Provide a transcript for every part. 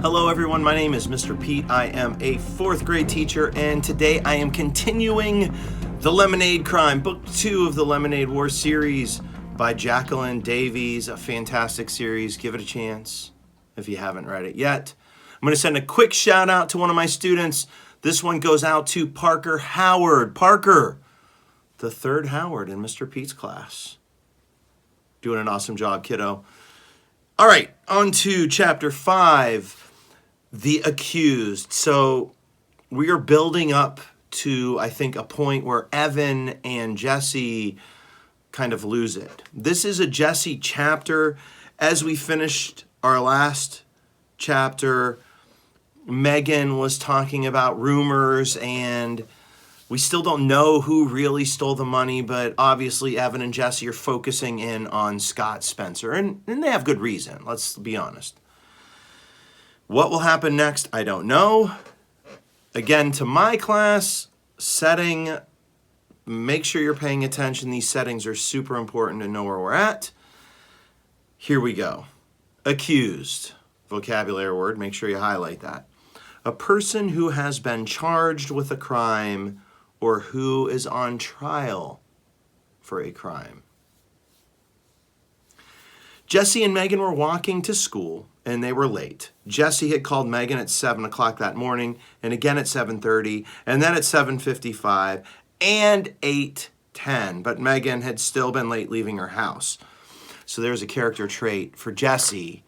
Hello everyone, my name is Mr. Pete. I am a 4th grade teacher, and today I am continuing The Lemonade Crime, Book 2 of the Lemonade War series by Jacqueline Davies, a fantastic series. Give it a chance if you haven't read it yet. I'm going to send a quick shout out to one of my students. This one goes out to Parker Howard. Parker, the 3rd Howard in Mr. Pete's class. Doing an awesome job, kiddo. All right, on to chapter 5. The accused. So we are building up to, I think, a point where Evan and Jesse kind of lose it. This is a Jesse chapter. As we finished our last chapter, Megan was talking about rumors, and we still don't know who really stole the money, but obviously Evan and Jesse are focusing in on Scott Spencer, and they have good reason, let's be honest. What will happen next, I don't know. Again, to my class, setting, make sure you're paying attention. These settings are super important to know where we're at. Here we go. Accused, vocabulary word, make sure you highlight that. A person who has been charged with a crime or who is on trial for a crime. Jesse and Megan were walking to school, and they were late. Jesse had called Megan at 7 o'clock that morning, and again at 7:30, and then at 7:55, and 8:10. But Megan had still been late leaving her house. So there's a character trait for Jesse.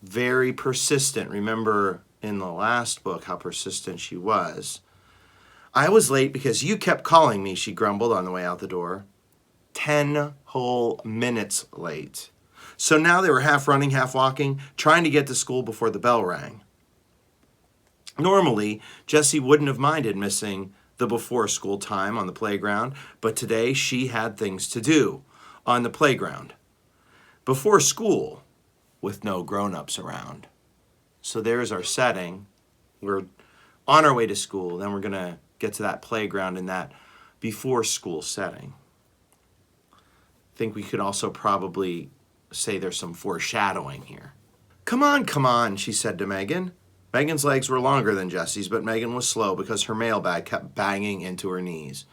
Very persistent. Remember in the last book how persistent she was. I was late because you kept calling me, she grumbled on the way out the door. 10 whole minutes late. So now they were half running, half walking, trying to get to school before the bell rang. Normally, Jesse wouldn't have minded missing the before school time on the playground, but today she had things to do on the playground. Before school, with no grown-ups around. So there's our setting. We're on our way to school, then we're going to get to that playground in that before school setting. I think we could also probably say there's some foreshadowing here. Come on, she said to Megan. Megan's legs were longer than Jesse's, but Megan was slow because her mailbag kept banging into her knees.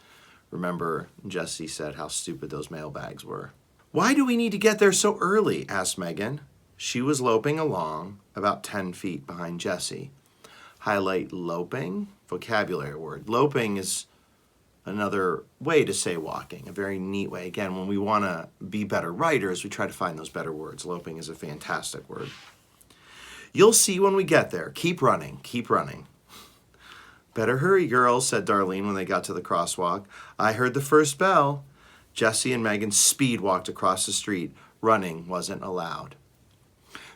Remember, Jesse said how stupid those mailbags were. Why do we need to get there so early? Asked Megan. She was loping along about 10 feet behind Jesse. Highlight loping, vocabulary word. Loping is another way to say walking, a very neat way. Again, when we want to be better writers, we try to find those better words. Loping is a fantastic word. You'll see when we get there. Keep running, keep running. Better hurry, girls, said Darlene when they got to the crosswalk. I heard the first bell. Jesse and Megan speed walked across the street. Running wasn't allowed.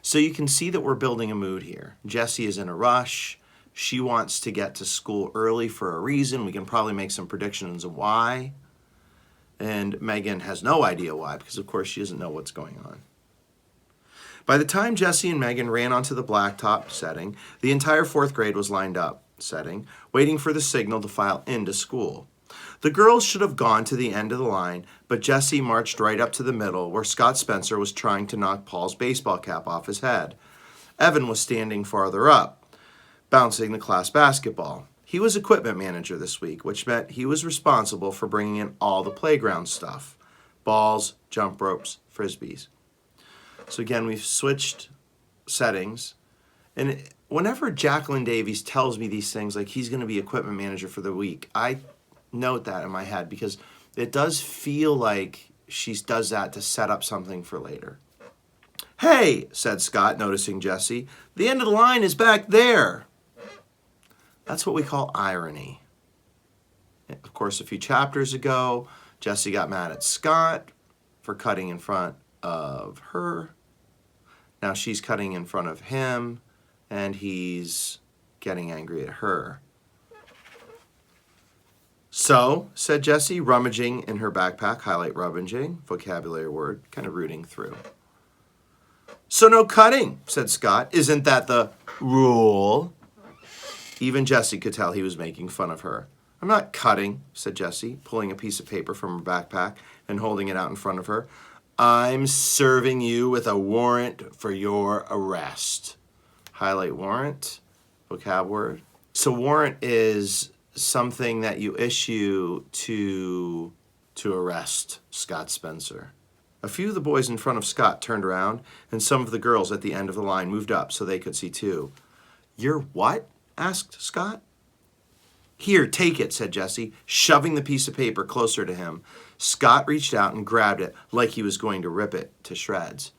So you can see that we're building a mood here. Jesse is in a rush. She wants to get to school early for a reason. We can probably make some predictions of why. And Megan has no idea why, because of course she doesn't know what's going on. By the time Jesse and Megan ran onto the blacktop setting, the entire 4th grade was lined up setting, waiting for the signal to file into school. The girls should have gone to the end of the line, but Jesse marched right up to the middle where Scott Spencer was trying to knock Paul's baseball cap off his head. Evan was standing farther up, bouncing the class basketball. He was equipment manager this week, which meant he was responsible for bringing in all the playground stuff. Balls, jump ropes, frisbees. So again, we've switched settings. And whenever Jacqueline Davies tells me these things, like he's going to be equipment manager for the week, I note that in my head because it does feel like she does that to set up something for later. Hey, said Scott, noticing Jesse, the end of the line is back there. That's what we call irony. Of course, a few chapters ago, Jesse got mad at Scott for cutting in front of her. Now she's cutting in front of him, and he's getting angry at her. So, said Jesse, rummaging in her backpack, highlight rummaging, vocabulary word, kind of rooting through. So no cutting, said Scott. Isn't that the rule? Even Jesse could tell he was making fun of her. I'm not cutting, said Jesse, pulling a piece of paper from her backpack and holding it out in front of her. I'm serving you with a warrant for your arrest. Highlight warrant, vocab word. So warrant is something that you issue to arrest Scott Spencer. A few of the boys in front of Scott turned around, and some of the girls at the end of the line moved up so they could see too. "You're what?" asked Scott. "Here, take it," said Jesse, shoving the piece of paper closer to him. Scott reached out and grabbed it like he was going to rip it to shreds.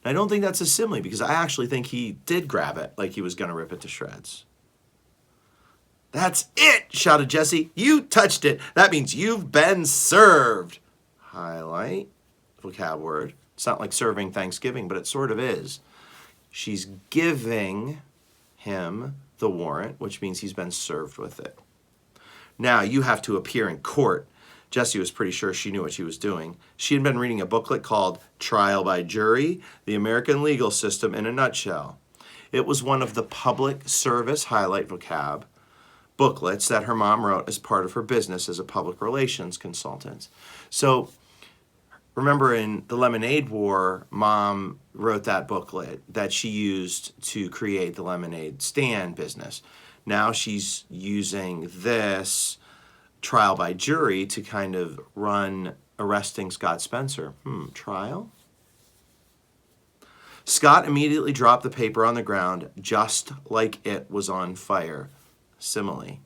I don't think that's a simile because I actually think he did grab it like he was going to rip it to shreds. "That's it!" shouted Jesse. "You touched it. That means you've been served." Highlight, vocab word. It's not like serving Thanksgiving, but it sort of is. She's giving him the warrant, which means he's been served with it. "Now you have to appear in court." Jessie was pretty sure she knew what she was doing. She had been reading a booklet called Trial by Jury, The American Legal System in a Nutshell. It was one of the public service highlight vocab booklets that her mom wrote as part of her business as a public relations consultant. So remember in the Lemonade War, Mom wrote that booklet that she used to create the lemonade stand business. Now she's using this trial by jury to kind of run arresting Scott Spencer. Trial? Scott immediately dropped the paper on the ground just like it was on fire. Simile.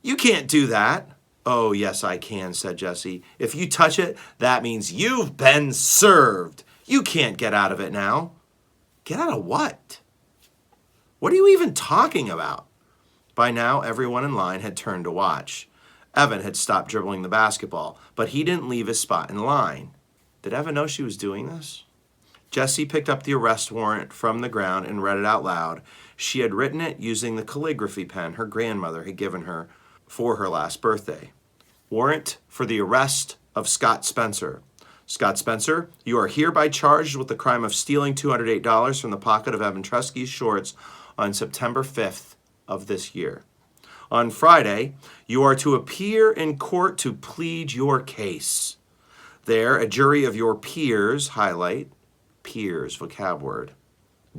"You can't do that." "Oh, yes, I can," said Jesse. "If you touch it, that means you've been served. You can't get out of it now." "Get out of what? What are you even talking about?" By now, everyone in line had turned to watch. Evan had stopped dribbling the basketball, but he didn't leave his spot in line. Did Evan know she was doing this? Jesse picked up the arrest warrant from the ground and read it out loud. She had written it using the calligraphy pen her grandmother had given her for her last birthday. "Warrant for the arrest of Scott Spencer. Scott Spencer, you are hereby charged with the crime of stealing $208 from the pocket of Evan Trusky's shorts on September 5th of this year. On Friday, you are to appear in court to plead your case. There, a jury of your peers, highlight, peers, vocab word.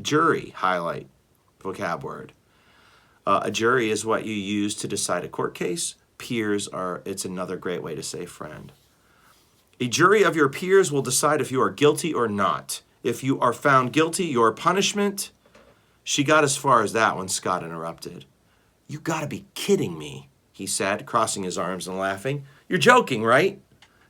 Jury, highlight, vocab word. A jury is what you use to decide a court case. Peers it's another great way to say friend. A jury of your peers will decide if you are guilty or not. If you are found guilty, your punishment. She got as far as that when Scott interrupted. "You gotta be kidding me," he said, crossing his arms and laughing. "You're joking, right?"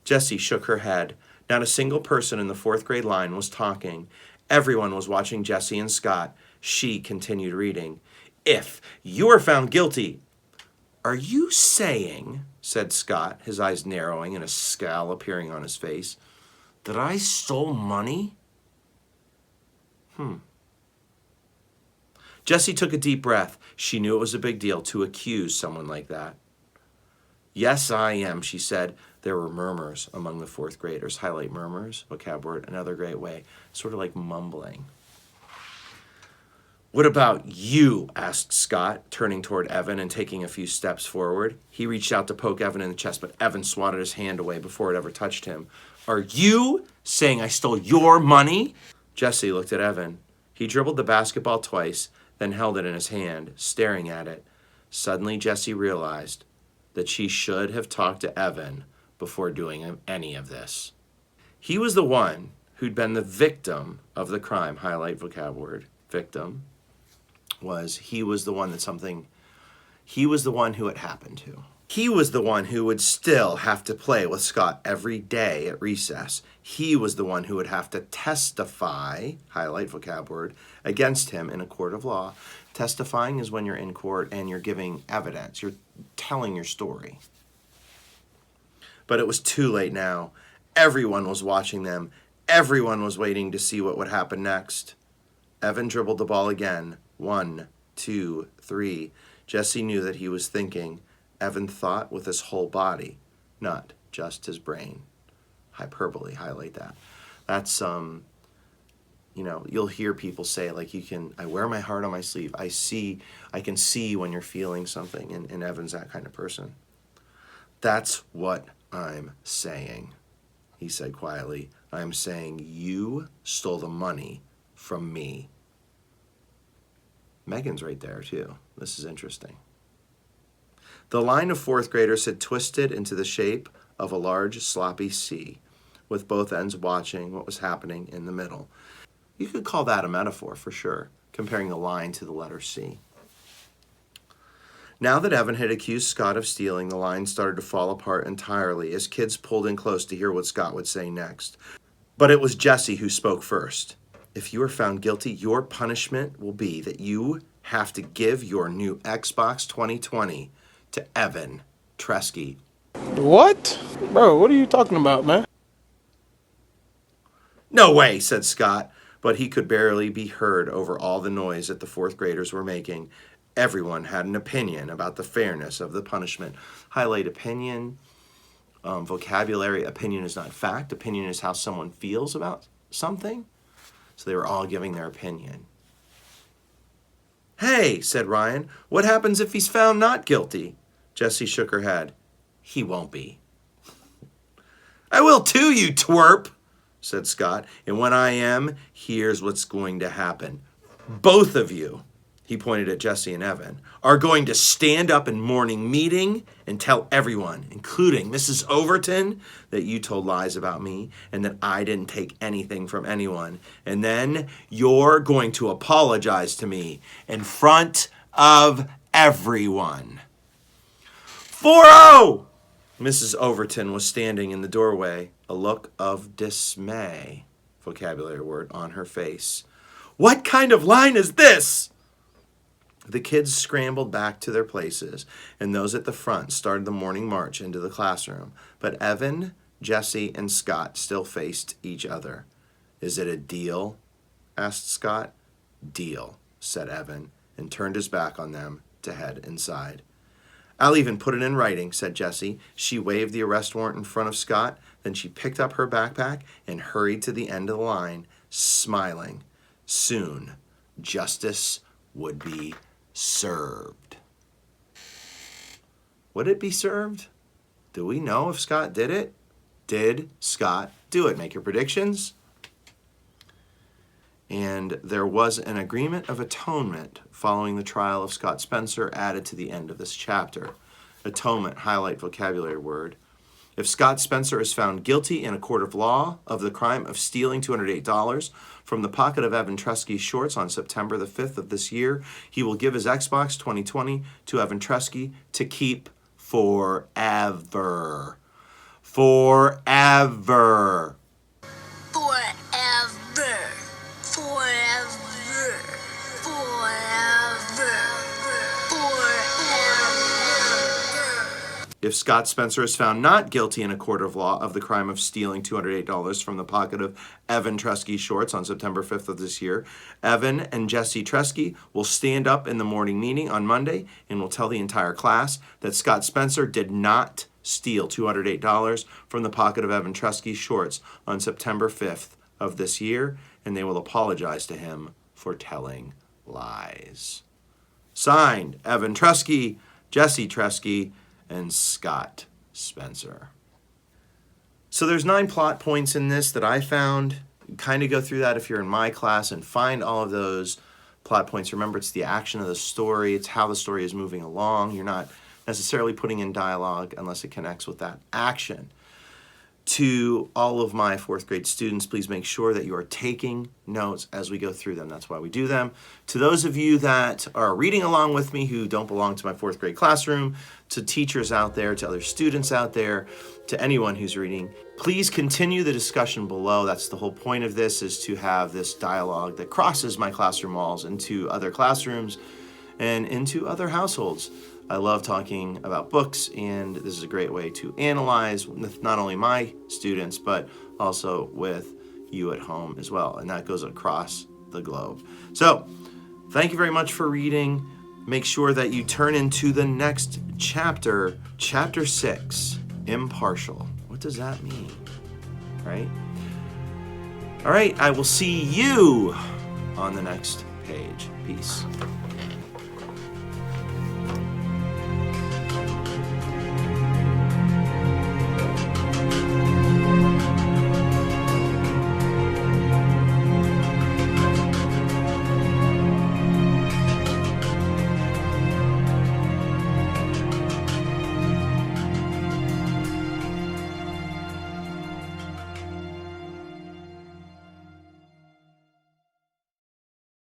Jessie shook her head. Not a single person in the fourth grade line was talking. Everyone was watching Jessie and Scott. She continued reading. "If you are found guilty..." "Are you saying," said Scott, his eyes narrowing and a scowl appearing on his face, "that I stole money?" Jessie took a deep breath. She knew it was a big deal to accuse someone like that. "Yes, I am," she said. There were murmurs among the fourth graders. Highlight murmurs, vocab word, another great way. Sort of like mumbling. "What about you?" asked Scott, turning toward Evan and taking a few steps forward. He reached out to poke Evan in the chest, but Evan swatted his hand away before it ever touched him. "Are you saying I stole your money?" Jessie looked at Evan. He dribbled the basketball twice, then held it in his hand, staring at it. Suddenly, Jessie realized that she should have talked to Evan before doing any of this. He was the one who'd been the victim of the crime. Highlight vocab word. Victim. He was the one who it happened to. He was the one who would still have to play with Scott every day at recess. He was the one who would have to testify, highlight vocab word, against him in a court of law. Testifying is when you're in court and you're giving evidence. You're telling your story. But it was too late now. Everyone was watching them. Everyone was waiting to see what would happen next. Evan dribbled the ball again. 1, 2, 3. Jesse knew that he was thinking. Evan thought with his whole body, not just his brain. Hyperbole, highlight that. That's, you'll hear people say, like, I wear my heart on my sleeve. I can see when you're feeling something, and Evan's that kind of person. That's what I'm saying, he said quietly. I'm saying you stole the money from me. Megan's right there, too. This is interesting. The line of fourth graders had twisted into the shape of a large, sloppy C, with both ends watching what was happening in the middle. You could call that a metaphor for sure, comparing the line to the letter C. Now that Evan had accused Scott of stealing, the line started to fall apart entirely as kids pulled in close to hear what Scott would say next. But it was Jesse who spoke first. If you are found guilty, your punishment will be that you have to give your new Xbox 2020 to Evan Tresky. What? Bro, what are you talking about, man? No way, said Scott, but he could barely be heard over all the noise that the fourth graders were making. Everyone had an opinion about the fairness of the punishment. Highlight opinion, vocabulary. Opinion is not fact. Opinion is how someone feels about something. So they were all giving their opinion. Hey, said Ryan, what happens if he's found not guilty? Jessie shook her head. He won't be. I will too, you twerp, said Scott. And when I am, here's what's going to happen. Both of you, he pointed at Jesse and Evan, are going to stand up in morning meeting and tell everyone, including Mrs. Overton, that you told lies about me and that I didn't take anything from anyone. And then you're going to apologize to me in front of everyone. 4-0! Mrs. Overton was standing in the doorway, a look of dismay, vocabulary word, on her face. What kind of line is this? The kids scrambled back to their places, and those at the front started the morning march into the classroom. But Evan, Jesse, and Scott still faced each other. Is it a deal? Asked Scott. Deal, said Evan, and turned his back on them to head inside. I'll even put it in writing, said Jessie. She waved the arrest warrant in front of Scott, then she picked up her backpack and hurried to the end of the line, smiling. Soon, justice would be served. Would it be served? Do we know if Scott did it? Did Scott do it? Make your predictions. And there was an agreement of atonement following the trial of Scott Spencer added to the end of this chapter. Atonement, highlight vocabulary word. If Scott Spencer is found guilty in a court of law of the crime of stealing $208 from the pocket of Evan Tresky's shorts on September the 5th of this year, he will give his Xbox 2020 to Evan Tresky to keep forever. Forever. If Scott Spencer is found not guilty in a court of law of the crime of stealing $208 from the pocket of Evan Tresky's shorts on September 5th of this year, Evan and Jesse Tresky will stand up in the morning meeting on Monday and will tell the entire class that Scott Spencer did not steal $208 from the pocket of Evan Tresky's shorts on September 5th of this year, and they will apologize to him for telling lies. Signed, Evan Tresky, Jesse Tresky, and Scott Spencer. So there's 9 plot points in this that I found. Kind of go through that if you're in my class and find all of those plot points. Remember, it's the action of the story. It's how the story is moving along. You're not necessarily putting in dialogue unless it connects with that action. To all of my 4th grade students, please make sure that you are taking notes as we go through them. That's why we do them. To those of you that are reading along with me who don't belong to my 4th grade classroom, to teachers out there, to other students out there, to anyone who's reading, please continue the discussion below. That's the whole point of this, is to have this dialogue that crosses my classroom walls into other classrooms and into other households. I love talking about books, and this is a great way to analyze with not only my students, but also with you at home as well. And that goes across the globe. So, thank you very much for reading. make sure that you turn into the next chapter, chapter 6, impartial. What does that mean? Right? All right, I will see you on the next page. Peace.